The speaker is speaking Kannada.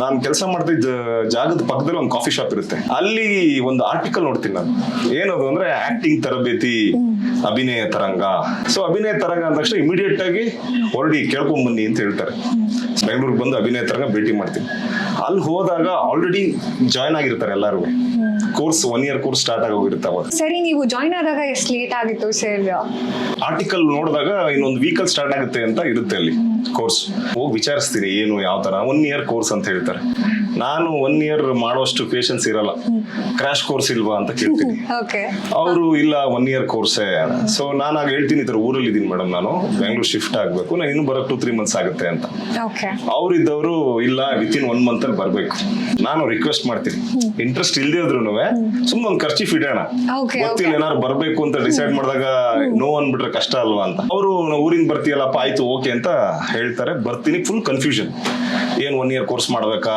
ನಾನು ಕೆಲಸ ಮಾಡ್ತಿದ್ದ ಜಾಗದ ಪಕ್ಕದಲ್ಲಿ ಒಂದು ಕಾಫಿ ಶಾಪ್ ಇರುತ್ತೆ. ಅಲ್ಲಿ ಒಂದು ಆರ್ಟಿಕಲ್ ನೋಡ್ತೀನಿ ನಾನು. ಏನದು ಅಂದ್ರೆ ಆಕ್ಟಿಂಗ್ ತರಬೇತಿ ಅಭಿನಯ ತರಂಗ. ಸೊ ಅಭಿನಯ ತರಂಗ ಅಂದ ತಕ್ಷಣ ಇಮಿಡಿಯೇಟ್ ಆಗಿ ಹೊರಡಿ ಕೇಳ್ಕೊಂಡ್ ಬನ್ನಿ ಅಂತ ಹೇಳ್ತಾರೆ. ಬೆಂಗಳೂರಿಗೆ ಬಂದು ಅಭಿನಯ ತರಂಗ ಭೇಟಿ ಮಾಡ್ತೀನಿ. ಅಲ್ಲಿ ಹೋದಾಗ ಆಲ್ರೆಡಿ ಜಾಯ್ನ್ ಆಗಿರ್ತಾರೆ ಎಲ್ಲರೂ. ಕೋರ್ಸ್ 1 year ಕೋರ್ಸ್ ಸ್ಟಾರ್ಟ್ ಆಗೋಗಿರ್ತಾವ. ಸರಿ, ನೀವು ಜಾಯ್ನ್ ಆದಾಗ ಎಷ್ಟು ಲೇಟ್ ಆಗಿತ್ತು ಸರ್? ಆರ್ಟಿಕಲ್ ನೋಡಿದಾಗ ಇನ್ನೊಂದು ವೀಕಲ್ ಸ್ಟಾರ್ಟ್ ಆಗುತ್ತೆ ಅಂತ ಇರುತ್ತೆ ಅಲ್ಲಿ ಕೋರ್ಸ್. ಹೋಗಿ ವಿಚಾರಿಸ್ತೀನಿ ಏನು ಯಾವ ತರ. 1 year ಕೋರ್ಸ್ ಅಂತ ಹೇಳ್ತಾರೆ. ನಾನು 1 year ಮಾಡೋಷ್ಟು ಪೇಷನ್ಸ್ ಇರಲ್ಲ. ಕ್ರಾಶ್ ಕೋರ್ಸ್ ಇಲ್ವಾ ಅಂತ ಕೇಳ್ತೀನಿ. ಅವರು ಇಲ್ಲ 1 year ಕೋರ್ಸೇ. ಸೊ ನಾನು ಆಗ ಹೇಳ್ತೀನಿ, ಈ ತರ ಊರಲ್ಲಿ ಇದೀನಿ ಮೇಡಮ್, ನಾನು ಬೆಂಗಳೂರು ಶಿಫ್ಟ್ ಆಗ್ಬೇಕು, ನಾನು ಇನ್ನು ಬರೋಕ್ 2-3 months ಆಗುತ್ತೆ ಅಂತ. ಅವ್ರಿದ್ದವರು ಇಲ್ಲ ವಿತಿನ್ 1 month ಅಲ್ಲಿ ಬರ್ಬೇಕು. ನಾನು ರಿಕ್ವೆಸ್ಟ್ ಮಾಡ್ತೀನಿ, ಇಂಟ್ರೆಸ್ಟ್ ಇಲ್ದೇ ಇದ್ರು ಸುಮ್ಮನೆ ಒಂದು ಖರ್ಚಿ ಇಡೋಣ, ಗೊತ್ತಿಲ್ಲ ಏನಾದ್ರು ಬರ್ಬೇಕು ಅಂತ ಡಿಸೈಡ್ ಮಾಡಿದಾಗ ನೋ ಅನ್ಬಿಟ್ರೆ ಕಷ್ಟ ಅಲ್ವಾ ಅಂತ. ಅವರು ಊರಿಂದ ಬರ್ತೀಯಲ್ಲಪ್ಪ ಆಯ್ತು ಓಕೆ ಅಂತ ಹೇಳ್ತಾರೆ. ಬರ್ತೀನಿ, ಫುಲ್ ಕನ್ಫ್ಯೂಷನ್. ಏನ್ 1 year ಕೋರ್ಸ್ ಮಾಡ್ಬೇಕಾ